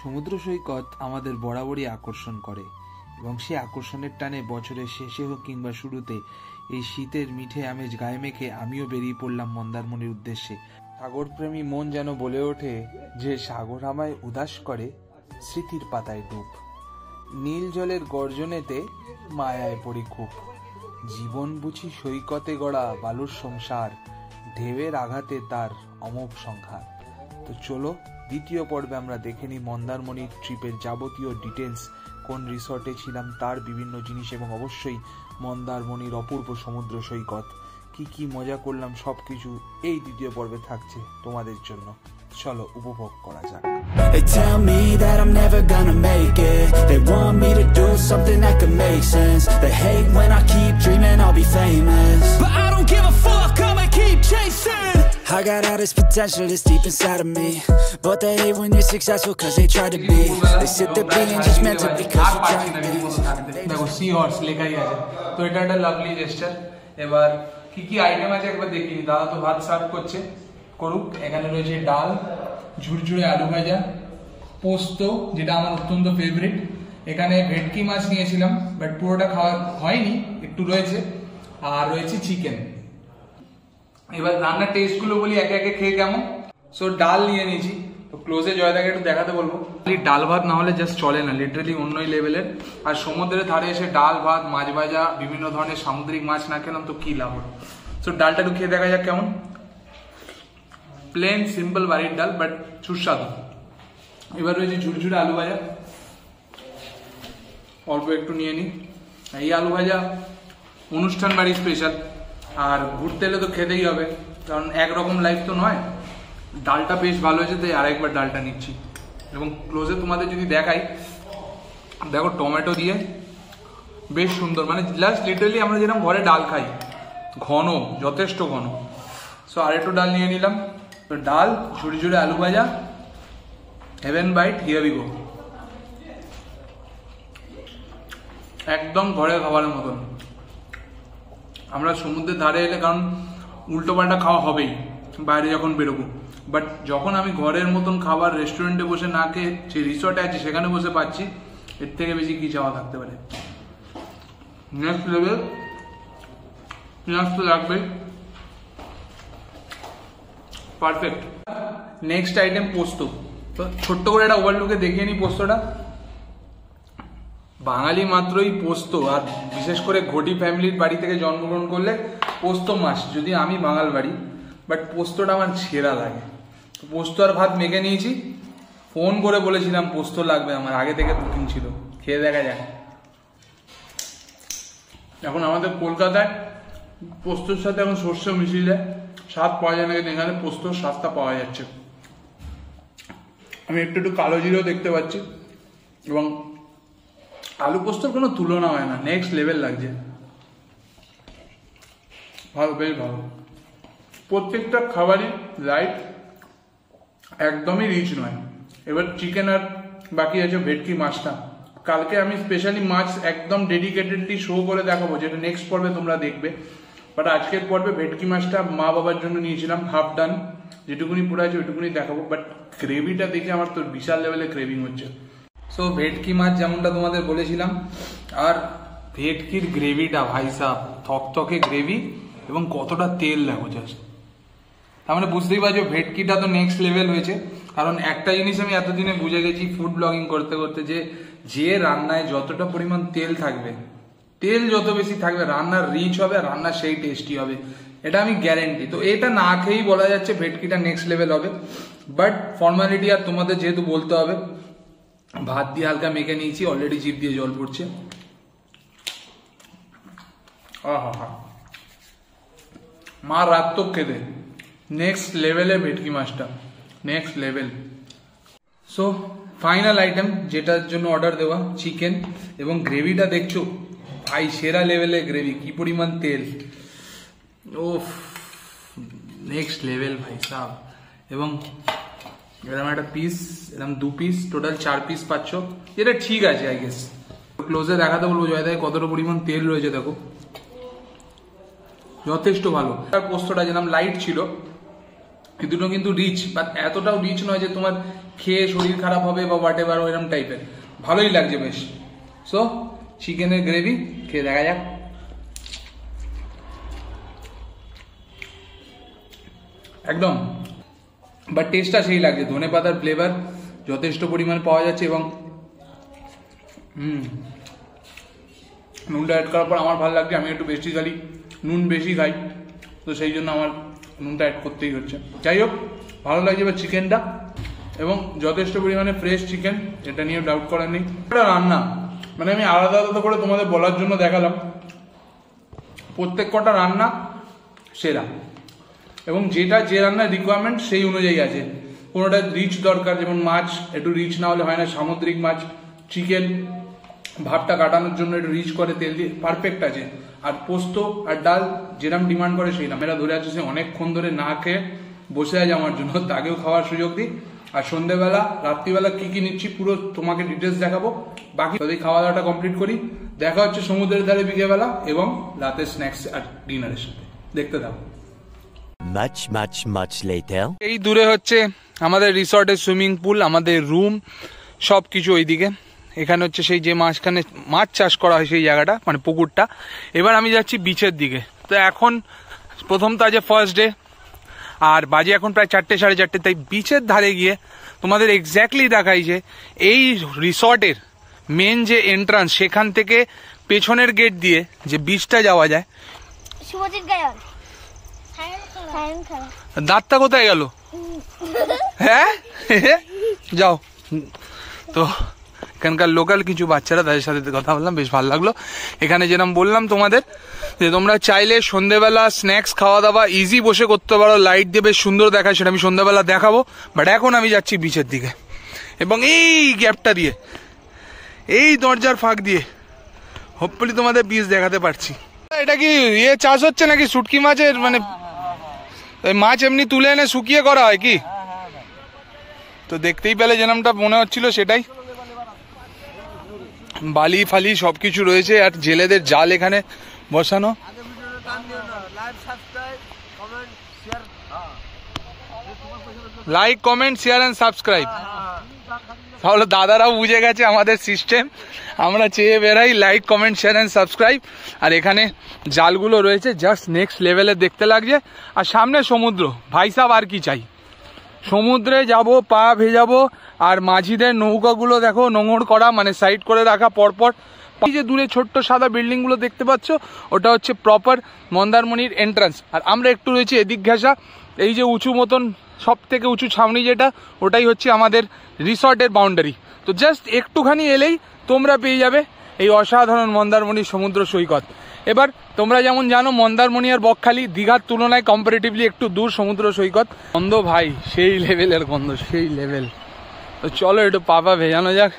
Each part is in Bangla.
সমুদ্র সৈকত আমাদের বরাবরই আকর্ষণ করে এবং সেই আকর্ষণের টানে বছরের শেষে হোক কিংবা শুরুতে এই শীতের মিঠে আমেজ গায়ে মেখে আমিও বেরিয়ে পড়লাম মন্দারমণির উদ্দেশ্যে। সাগরপ্রেমী মন যেন বলে ওঠে যে সাগর আমায় উদাস করে, স্মৃতির পাতায় ডুব, নীল জলের গর্জনেতে মায়ায় পড়ি খুব, জীবন বুঝি সৈকতে গড়া বালুর সংসার, ঢেউয়ের আঘাতে তার অমোঘ সংখ্যা। তো চলো দ্বিতীয় পর্বে আমরা দেখে নিই মন্দারমণির ট্রিপের যাবতীয় ডিটেলস, কোন রিসর্টে ছিলাম তার বিভিন্ন জিনিস এবং অবশ্যই মন্দারমণির অপূর্ব সমুদ্র সৈকত, কি মজা করলাম সবকিছু এই দ্বিতীয় পর্বে থাকছে তোমাদের জন্য। চলো উপভোগ করা যাক। They tell me that I'm never gonna make it. They want me to do something that could make sense. They hate when I keep dreaming I'll be famous, but I don't give a fuck, I'ma keep chasing. I got all this potential that's deep inside of me, but they hate when you're successful cause they try to be. They sit there being judgmental because you're trying to be. দেখো সি হর্স লেখাই আছে, তো এটা একটা লাভলি জেস্টার। এবার কি আইটেম আছে একবার দেখিনি। দাদা তো ভাত সার্ভ করছে, করুক। এখানে রয়েছে ডাল, ঝুরঝুরে আলু ভাজা, পোস্ত যেটা আমার অত্যন্ত ফেভারিট। এখানে ভেটকি মাছ নিয়েছিলাম বাট পুরোটা খাওয়া হয়নি, একটু রয়েছে। আর রয়েছে চিকেন। এবার রান্নার টেস্টগুলো বলি একে একে খেয়ে কেমন। সো ডাল নিয়ে নিয়েছি, তো ক্লোজে জয়দাকে একটু দেখাতে বলবো। ডাল ভাত না হলে জাস্ট চলে না, লিটারালি অন্যই লেভেলের। আর সমুদ্রের ধারে এসে ডাল ভাত, মাছ ভাজা, বিভিন্ন ধরনের সামুদ্রিক মাছ না খেলাম তো কি লাভ হলো। সো ডালটা একটু খেয়ে দেখা যাক কেমন। প্লেন সিম্পল বাড়ির ডাল বাট সুস্বাদু। এবার রয়েছে ঝুরঝুরে আলু ভাজা, অল্প একটু নিয়ে নিই। এই আলু ভাজা অনুষ্ঠান বাড়ি স্পেশাল, আর ঘুরতে এলে তো খেতেই হবে, কারণ একরকম লাইফ তো নয়। ডালটা বেশ ভালো হয়েছে, তাই আরেকবার ডালটা নিচ্ছি। এবং ক্লোজে তোমাদের যদি দেখাই, দেখো টমেটো দিয়ে বেশ সুন্দর, মানে জাস্ট লিটারালি আমরা যেরকম ঘরে ডাল খাই, ঘন, যথেষ্ট ঘন। সো আর একটু ডাল নিয়ে নিলাম। তো ডাল, ঝুরঝুরে আলু ভাজা, heaven bite, here we go. একদম ঘরের খাবারের মতন। আমরা সমুদ্রের ধারে এলে, কারণ উল্টো পাল্টা খাওয়া হবেই বাইরে যখন বেরোবো, বাট যখন আমি ঘরের মতন খাবার রেস্টুরেন্টে বসে না খেয়ে যে রিসর্টে আছি সেখানে বসে পাচ্ছি, এর থেকে বেশি কি চাওয়া থাকতে পারে। নেক্সট লেভেল, পেঁয়াজ তো লাগবেই, পারফেক্ট। নেক্সট আইটেম পোস্ত। তো ছোট্ট করে একটা ওভারলুকে দেখিয়ে নিই পোস্তটা। বাঙালি মাত্রই পোস্ত, আর বিশেষ করে ঘটি ফ্যামিলির বাড়ি থেকে জন্মগ্রহণ করলে পোস্ত মাস, যদি আমি বাঙাল বাড়ি, বাট পোস্তটা আমার ছেঁড়া লাগে। তো পোস্ত আর ভাত মেখে নিয়েছি। ফোন করে বলেছিলাম পোস্ত লাগবে, আমার আগে থেকে বুকিং ছিল। খেয়ে দেখা যাক। এখন আমাদের কলকাতায় পোস্তর সাথে এখন সর্ষে মিশিয়ে দেয়, স্বাদ পাওয়া যায় না, কিন্তু এখানে পোস্তর স্বাদটা পাওয়া যাচ্ছে। আমি একটু কালো জিরেও দেখতে পাচ্ছি, এবং আলু পোস্তর কোনো তুলনা হয় না, নেক্সট লেভেল লাগছে। ভালো, বেশ ভালো। প্রত্যেকটা খাবারই লাইট, একদমই রিচ নয়। এবার চিকেন আর বাকি আছে ভেটকি মাছটা। কালকে আমি স্পেশালি মাছ একদম ডেডিকেটেডলি শো করে দেখাবো, যেটা নেক্সট পর্বে তোমরা দেখবে। বাট আজকের পর্বে ভেটকি মাছটা মা বাবার জন্য নিয়েছিলাম, হাফ ডান, যেটুকুনি পুরো আছে ওইটুকুনি দেখাবো। বাট গ্রেভিটা দেখে আমার তো বিশাল লেভেলে ক্রেভিং হচ্ছে। সো ভেটকি মাছ যেমনটা তোমাদের বলেছিলাম, আর ভেটকির গ্রেভিটা ভাই সাহেব, থকথকে গ্রেভি, এবং কতটা তেল দেখো জাস্ট। তার মানে বুঝতেই পারছো ভেটকিটা তো নেক্সট লেভেল হয়েছে। কারণ একটা জিনিস আমি এতদিনে বুঝে গেছি ফুড ব্লগিং করতে করতে, যে রান্নায় যতটা পরিমাণ তেল থাকবে, তেল যত বেশি থাকবে, রান্নার রিচ হবে, আর রান্না সেই টেস্টি হবে, এটা আমি গ্যারেন্টি। তো এটা না খেয়েই বলা যাচ্ছে ভেটকিটা নেক্সট লেভেল হবে। বাট ফর্মালিটি আর তোমাদের যেহেতু বলতে হবে, ভাত দিয়ে হালকা মেখে নিয়েছি, অলরেডি জিভ দিয়ে জল পড়ছে। আহা, মা রাত তো খেতে নেক্সট লেভেলে ভেটকি মাছটা, next level. So final item যেটার জন্য অর্ডার দেওয়া, চিকেন, এবং গ্রেভিটা দেখছো ভাই, সেরা লেভেলে গ্রেভি, কি পরিমাণ তেল, ও নেক্সট লেভেল ভাই সাহ। এবং এরকম একটা পিস, এরকম 2 পিস, টোটাল 4 পিস পাচ্ছ, যেটা ঠিক আছে আই গেস। ক্লোজে দেখাতে বলবো জয়দায় কতটা পরিমাণ তেল রয়েছে, দেখো যথেষ্ট ভালো। আর পোস্তটা যেরকম লাইট ছিল, এই দুটো কিন্তু রিচ, বাট এতটাও রিচ নয় যে তোমার খেয়ে শরীর খারাপ হবে বা হোয়াট এভার ওইরকম টাইপের। ভালোই লাগছে বেশ। সো চিকেনের গ্রেভি খেয়ে দেখা যাক। একদম বাট টেস্টটা সেই লাগছে, ধনে পাতার ফ্লেভার যথেষ্ট পরিমাণ পাওয়া যাচ্ছে এবং নুনটা অ্যাড করার পর আমার ভালো লাগছে। আমি একটু বেসিক্যালি নুন বেশি খাই, তো সেই জন্য আমার নুনটা অ্যাড করতেই হচ্ছে। যাই হোক ভালো লাগছে এবার চিকেনটা এবং যথেষ্ট পরিমাণে ফ্রেশ চিকেন, এটা নিয়ে ডাউট করার নেই। এটা রান্না মানে আমি আলাদা আলাদা করে তোমাদের বলার জন্য দেখালাম, প্রত্যেক কটা রান্না সেরা এবং যেটা যে রান্নার রিকোয়ারমেন্ট সেই অনুযায়ী আছে। কোনোটা রিচ দরকার, যেমন মাছ একটু রিচ না হলে হয় না, সামুদ্রিক মাছ, চিকেন ভাবটা কাটানোর জন্য একটু রিচ করে তেল দিয়ে, পারফেক্ট আছে। আর পোস্ত আর ডাল যেরকম ডিমান্ড করে সেই নামেরা ধরে আছে, সে অনেকক্ষণ ধরে না খেয়ে বসে আছে আমার জন্য, তাকেও খাওয়ার সুযোগ দিই। আর সন্ধ্যেবেলা রাত্রিবেলা কি কি নিচ্ছি পুরো তোমাকে ডিটেলস দেখাবো। বাকি যদি খাওয়া দাওয়াটা কমপ্লিট করি, দেখা হচ্ছে সমুদ্রের ধারে বিকেলবেলা এবং রাতের স্ন্যাক্স আর ডিনারের সাথে। দেখতে থাকো। much later. এই দূরে হচ্ছে আমাদের রিসর্টের সুইমিং পুল, আমাদের রুম, সবকিছু ওইদিকে। এখানে হচ্ছে সেই যে মাঝখানে মাছ চাষ করা হয় সেই জায়গাটা, মানে পুকুরটা। এবার আমি যাচ্ছি বিচের দিকে। তো এখন প্রথম তো আজ ফার্স্ট ডে, আর বাজে এখন প্রায় 4টে সাড়ে 4টে। তাই বিচের ধারে গিয়ে তোমাদের এক্স্যাক্টলি দেখাই যে এই রিসর্টের মেন যে এন্ট্রান্স, সেখান থেকে পেছনের গেট দিয়ে যে বিচটা যাওয়া যায়। দাঁতটা কোথায় গেল? হ্যাঁ যাও। তো এখানকার লোকাল কিছু বাচ্চারা, তাদের সাথে কথা বললাম, বেশ ভালো লাগলো। এখানে যেরকম বললাম তোমাদের যে তোমরা চাইলে সন্ধ্যেবেলা স্ন্যাক্স খাওয়া দাওয়া ইজি বসে করতে পারো, লাইট দিয়ে বেশ সুন্দর দেখায়, সেটা আমি সন্ধ্যেবেলা দেখাবো। বাট এখন আমি যাচ্ছি বিচের দিকে এবং এই গ্যাপটা দিয়ে, এই দরজার ফাঁক দিয়ে হোপফুলি তোমাদের বিচ দেখাতে পারছি। এটা কি ইয়ে চাষ হচ্ছে নাকি শুটকি মাছের? মানে মাছ এমনি তুলে এনে শুকিয়ে করা হয় কি? তো দেখতেই পেলে যেরকমটা মনে হচ্ছিল সেটাই। বালি ফালি সবকিছু রয়েছে আর জেলেদের জাল এখানে বসানো। Like comment share and subscribe. তাহলে দাদারাও বুঝে গেছে আমাদের সিস্টেম, আমরা চেয়ে বেড়াই like comment share and subscribe. আর এখানে জালগুলো রয়েছে জাস্ট নেক্সট লেভেলে দেখতে লাগছে। আর সামনে সমুদ্র, ভাই সাহেব আর কি চাই। সমুদ্রে যাব, পা ভেজাবো, আর মাঝিদের নৌকাগুলো দেখো নোঙর করা, মানে সাইড করে রাখা পরপর। এই যে দূরে ছোট্ট সাদা বিল্ডিং গুলো দেখতে পাচ্ছ, ওটা হচ্ছে প্রপার মন্দারমণির এন্ট্রান্স। আর আমরা একটু রয়েছি এদিক ঘেঁষা। এই যে উঁচু মতন সব থেকে উঁচু ছাউনি যেটা, ওটাই হচ্ছে আমাদের রিসর্টের বাউন্ডারি। তো জাস্ট একটুখানি এলেই তোমরা পেয়ে যাবে এই অসাধারণ মন্দারমণির সমুদ্র সৈকত। এবার তোমরা যেমন জানো মন্দারমণি আর বকখালি দীঘার তুলনায় কম্পারেটিভলি একটু দূর সমুদ্র সৈকত। গন্ধ ভাই সেই লেভেলের গন্ধ, সেই লেভেল। তো চলো একটু পাপা ভেজানো যাক।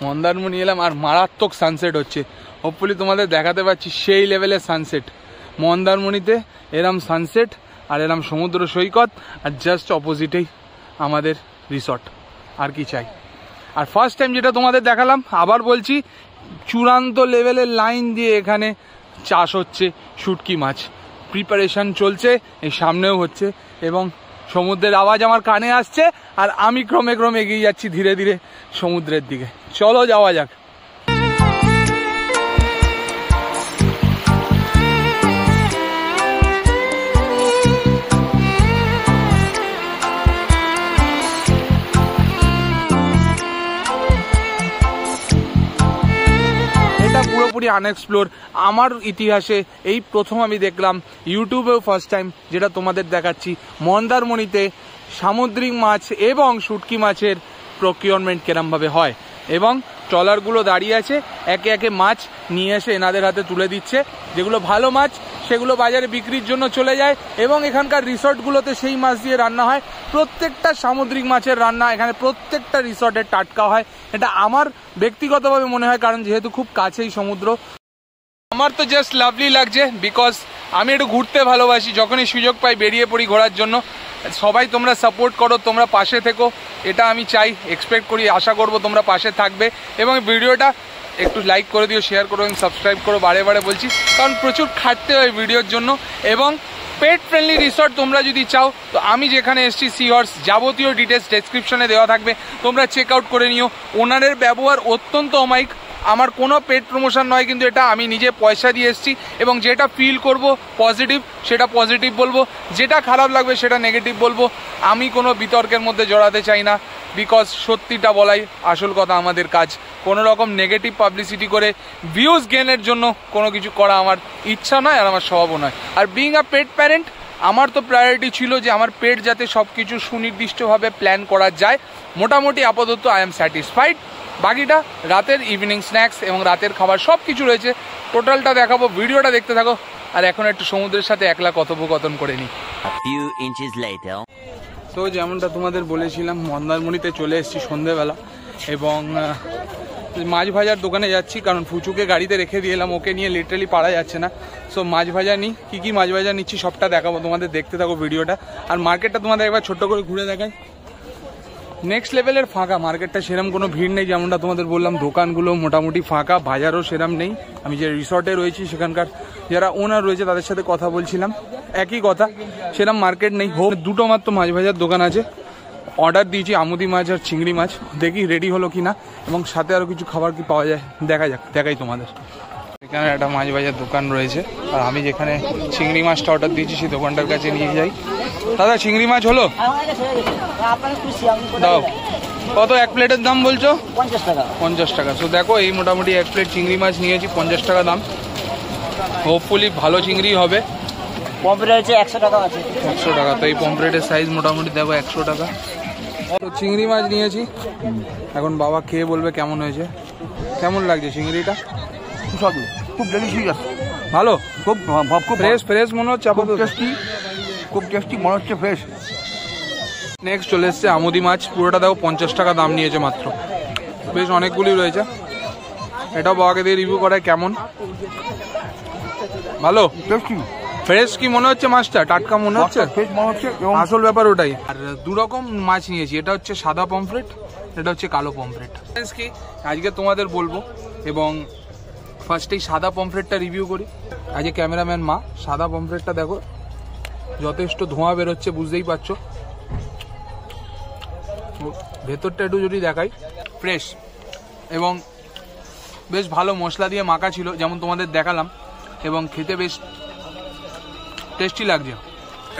মন্দারমণি এলাম আর মারাত্মক সানসেট হচ্ছে, হোপফুলি তোমাদের দেখাতে পাচ্ছি সেই লেভেলের সানসেট। মন্দারমণিতে এরম সানসেট আর এরম সমুদ্র সৈকত, আর জাস্ট অপোজিটেই আমাদের রিসর্ট। আর কি চাই। আর ফার্স্ট টাইম যেটা তোমাদের দেখালাম, আবার বলছি, চূড়ান্ত লেভেলের লাইন দিয়ে এখানে চাষ হচ্ছে শুটকি মাছ। প্রিপারেশন চলছে, এই সামনেও হচ্ছে এবং সমুদ্রের আওয়াজ আমার কানে আসছে। আর আমি ক্রমে ক্রমে এগিয়ে যাচ্ছি ধীরে ধীরে সমুদ্রের দিকে। চলো যাওয়া যাক। পুরোপুরি আনএক্সপ্লোর আমার ইতিহাসে এই প্রথম আমি দেখলাম, ইউটিউবেও ফার্স্ট টাইম যেটা তোমাদের দেখাচ্ছি, মন্দারমণিতে সামুদ্রিক মাছ এবং শুটকি মাছের প্রকিউরমেন্ট কিরমভাবে হয়। এবং ট্রলারগুলো দাঁড়িয়ে আছে, একে একে মাছ নিয়ে এসে এনাদের হাতে তুলে দিচ্ছে। যেগুলো ভালো মাছ সেগুলো বাজারে বিক্রির জন্য চলে যায় এবং এখানকার রিসর্টগুলোতে সেই মাছ দিয়ে রান্না হয়। প্রত্যেকটা সামুদ্রিক মাছের রান্না এখানে প্রত্যেকটা রিসর্টে টাটকা হয়, এটা আমার ব্যক্তিগতভাবে মনে হয়, কারণ যেহেতু খুব কাছেই সমুদ্র। আমার তো জাস্ট লাভলি লাগছে, বিকজ আমি একটু ঘুরতে ভালোবাসি, যখনই সুযোগ পাই বেরিয়ে পড়ি ঘোরার জন্য। সবাই তোমরা সাপোর্ট করো, তোমরা পাশে থেকো, এটা আমি চাই, এক্সপেক্ট করি, আশা করবো তোমরা পাশে থাকবে। এবং ভিডিওটা একটু লাইক করে দিও, শেয়ার করো এবং সাবস্ক্রাইব করো, বারে বারে বলছি, কারণ প্রচুর খাটতে হয় ভিডিওর জন্য। এবং পেট ফ্রেন্ডলি রিসর্ট তোমরা যদি চাও তো আমি যেখানে এসেছি সি হর্স, যাবতীয় ডিটেলস ডেসক্রিপশনে দেওয়া থাকবে, তোমরা চেক আউট করে নিও। ওনারের ব্যবহার অত্যন্ত অমায়িক। আমার কোনো পেড প্রমোশন নয়, কিন্তু এটা আমি নিজে পয়সা দিয়ে এসেছি এবং যেটা ফিল করব পজিটিভ সেটা পজিটিভ বলবো, যেটা খারাপ লাগবে সেটা নেগেটিভ বলবো। আমি কোনো বিতর্কের মধ্যে জড়াতে চাই না, বিকজ সত্যিটা বলাই আসল কথা আমাদের কাজ। কোনো রকম নেগেটিভ পাবলিসিটি করে ভিউজ গেনের জন্য কোনো কিছু করা আমার ইচ্ছা নয় আর আমার স্বভাবও নয়। আর বিইং আ পেট প্যারেন্ট, আমার তো প্রায়োরিটি ছিল যে আমার পেট যাতে সব কিছু সুনির্দিষ্টভাবে প্ল্যান করা যায়। মোটামুটি আপাতত আই এম স্যাটিসফাইড। বাকিটা রাতের ইভিনিং স্ন্যাক্স এবং রাতের খাবার সব কিছু রয়েছে, টোটালটা দেখাবো, ভিডিওটা দেখতে থাকো। আর এখন একটু সমুদ্রের সাথে একলা কথোপকথন করে নিই। তো যেমনটা তোমাদের বলেছিলাম, মন্দারমণিতে চলে এসেছি সন্ধেবেলা এবং মাছ ভাজার দোকানে যাচ্ছি, কারণ ফুচুকে গাড়িতে রেখে দিয়ে এলাম, ওকে নিয়ে লিটারালি পারা যাচ্ছে না। সো মাছ ভাজা নিই, কী মাছ ভাজা নিচ্ছি সবটা দেখাবো, তোমাদের দেখতে থাকো ভিডিওটা। আর মার্কেটটা তোমাদের একবার ছোট্ট করে ঘুরে দেখাই। নেক্সট লেভেলের ফাঁকা মার্কেটটা, সেরকম কোনো ভিড় নেই, যেমনটা তোমাদের বললাম দোকানগুলো মোটামুটি ফাঁকা, বাজারও সেরকম নেই। আমি যে রিসর্টে রয়েছি সেখানকার যারা ওনার রয়েছে তাদের সাথে কথা বলছিলাম, একই কথা, সেরকম মার্কেট নেই। দুটো মাত্র মাছ ভাজার দোকান আছে। অর্ডার দিয়েছি আমুদি মাছ আর চিংড়ি মাছ, দেখি রেডি হলো কি না, এবং সাথে আরও কিছু খাবার কি পাওয়া যায় দেখাই তোমাদের। এখানে একটা মাছ ভাজার দোকান রয়েছে, আর আমি যেখানে চিংড়ি মাছটা অর্ডার দিয়েছি সেই দোকানটার কাছে নিয়ে যাই। দাদা চিংড়ি মাছ হলো? দাও। কত এক প্লেটের দাম বলছো? 50 টাকা। সো দেখো এই মোটামুটি এক প্লেট চিংড়ি মাছ নিয়েছি, 50 টাকা দাম। হোপফুলি ভালো চিংড়ি হবে। পমফ্রেট হচ্ছে 100 টাকা আছে। 100 টাকা। তো এই পমফ্রেটের সাইজ মোটামুটি দেখো 100 টাকা। তো চিংড়ি মাছ নিয়েছি, এখন বাবা খেয়ে বলবে কেমন হয়েছে। কেমন লাগছে চিংড়িটা? খুব ডেলিশিয়াস, ভালো, খুব ফ্রেশ মনে হচ্ছে, খুব টেস্টি মনে হচ্ছে, ফ্রেশ। নেক্সট চলে এসছে আমুদি মাছ, পুরোটা দেখো 50 টাকা দাম নিয়েছে মাত্র, বেশ অনেকগুলি রয়েছে। এটাও বাবাকে দিয়ে রিভিউ করায় কেমন, ভালো টেস্টি, ফ্রেশ। কি মনে হচ্ছে মাছটা? টাটকা মনে হচ্ছে, ফ্রেশ মনে হচ্ছে। আসল ব্যাপার ওটাই। আর দু রকম মাছ নিয়েছি, এটা হচ্ছে সাদা পমফ্রেট, এটা হচ্ছে কালো পমফ্রেট। কি আজকে তোমাদের বলবো, এবং ফার্স্টেই সাদা পমফ্রেটটা রিভিউ করি। আজকে ক্যামেরাম্যান মা, সাদা পমফ্রেটটা দেখো যথেষ্ট ধোঁয়া বেরোচ্ছে, বুঝতেই পারছো। ভেতরটা একটু যদি দেখাই, ফ্রেশ এবং বেশ ভালো মশলা দিয়ে মাখা ছিল, যেমন তোমাদের দেখালাম, এবং খেতে বেশ টেস্টি লাগছে।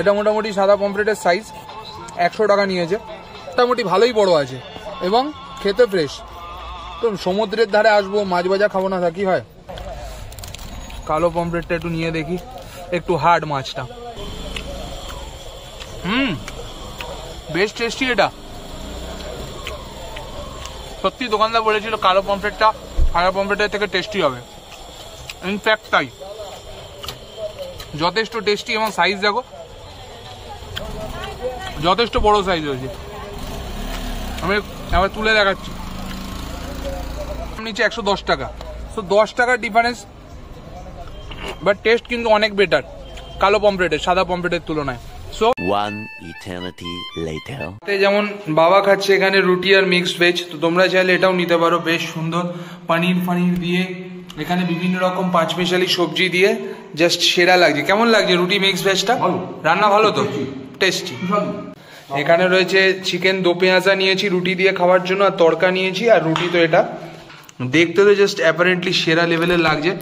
এটা মোটামুটি সাদা পমফ্রেটের সাইজ 100 টাকা নিয়েছে, মোটামুটি ভালোই বড় আছে এবং খেতে ফ্রেশ। তো সমুদ্রের ধারে আসবো, মাছ ভাজা খাবো না, তা কি হয়। কালো পমফ্রেটটা একটু নিয়ে দেখি, একটু হার্ড মাছটা। বেশ টেস্টি এটা। সত্যি দোকানদার বলেছিল কালো পমফ্রেটটা সাদা পমফ্রেটের থেকে টেস্টি হবে, ইনফ্যাক্ট তাই, যথেষ্ট টেস্টি। এবং সাইজ দেখো যথেষ্ট বড় সাইজ হয়েছে। আমি আবার তুলে দেখাচ্ছি, নিচে 110 টাকা। তো 10 টাকার ডিফারেন্স, বাট টেস্ট কিন্তু অনেক বেটার কালো পমফ্রেটের সাদা পমফ্রেটের তুলনায়। সো যেমন বাবা খাচ্ছে এখানে রুটি আর মিক্সড ভেজ, তো তোমরা চাইলে এটাও নিতে পারো, বেশ সুন্দর পনির ফনির দিয়ে, এখানে বিভিন্ন রকম পাঁচমিশালি সবজি দিয়ে জাস্ট সেরা লাগছে। কেমন লাগছে রুটি মিক্সড ভেজটা? রান্না ভালো তো, টেস্টি। এখানে রয়েছে চিকেন দো পেঁয়াজা নিয়েছি রুটি দিয়ে খাওয়ার জন্য, আর তড়কা নিয়েছি। আর রুটি তো এটা দেখতে তো জাস্ট অ্যাপারেন্টলি সেরা লেভেলের লাগছে।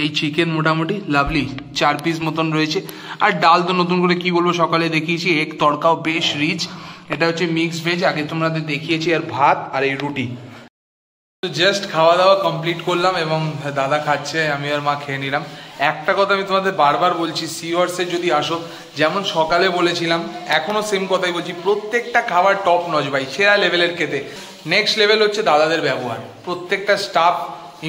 এই চিকেন মোটামুটি লাভলি 4 পিস মতন রয়েছে। আর ডাল তো নতুন করে কি বলবো, সকালে দেখিয়েছি, এগ তড়কাও বেশ রিচ। এটা হচ্ছে মিক্সড ভেজ, আগে তোমাদের দেখিয়েছি। আর ভাত আর এই রুটি। জাস্ট খাওয়া দাওয়া কমপ্লিট করলাম এবং দাদা খাচ্ছে, আমি আর মা খেয়ে নিলাম। একটা কথা আমি তোমাদের বারবার বলছি, সি হর্সে যদি আসো, যেমন সকালে বলেছিলাম, এখনো সেম কথাই বলছি, প্রত্যেকটা খাবার টপ নচ ভাই, সেরা লেভেলের খেতে। নেক্সট লেভেল হচ্ছে দাদাদের ব্যবহার, প্রত্যেকটা স্টাফ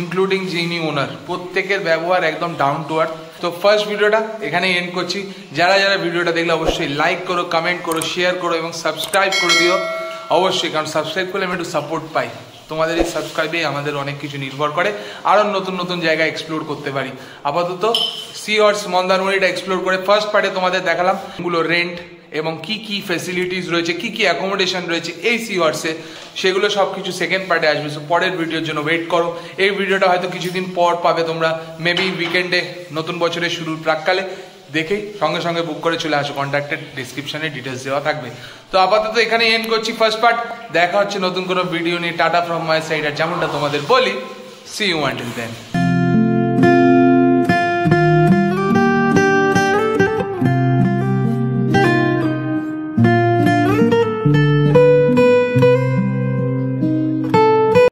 ইনক্লুডিং যিনি ওনার, প্রত্যেকের ব্যবহার একদম ডাউন টু আর্থ। তো ফার্স্ট ভিডিওটা এখানে এন্ড করছি। যারা যারা ভিডিওটা দেখলে অবশ্যই লাইক করো, কমেন্ট করো, শেয়ার করো এবং সাবস্ক্রাইব করে দিও অবশ্যই, কারণ সাবস্ক্রাইব করলে আমি একটু সাপোর্ট পাই। তোমাদের এই সাবস্ক্রাইবে আমাদের অনেক কিছু নির্ভর করে, আরও নতুন নতুন জায়গা এক্সপ্লোর করতে পারি। আপাতত সি হর্স মন্দারমণিটা এক্সপ্লোর করে ফার্স্ট পার্টে তোমাদের দেখালাম গুলো রেন্ট এবং কি কি ফ্যাসিলিটিস রয়েছে, কি কি অ্যাকোমোডেশন রয়েছে এই সি হর্সে, সেগুলো সব কিছু সেকেন্ড পার্টে আসবে। সো পরের ভিডিওর জন্য ওয়েট করো। এই ভিডিওটা হয়তো কিছুদিন পর পাবে তোমরা, মেবি উইকেন্ডে, নতুন বছরের শুরুর প্রাককালে। দেখেই সঙ্গে সঙ্গে বুক করে চলে আসো, কন্ট্যাক্টের ডিসক্রিপশনে ডিটেলস দেওয়া থাকবে। তো আপাতত এখানে এন্ড করছি ফার্স্ট পার্ট, দেখা হচ্ছে নতুন কোনো ভিডিও নিয়ে। টাটা ফ্রম মাই সাইড, আর যেমনটা তোমাদের বলি, সি ইউ আনটিল দেন।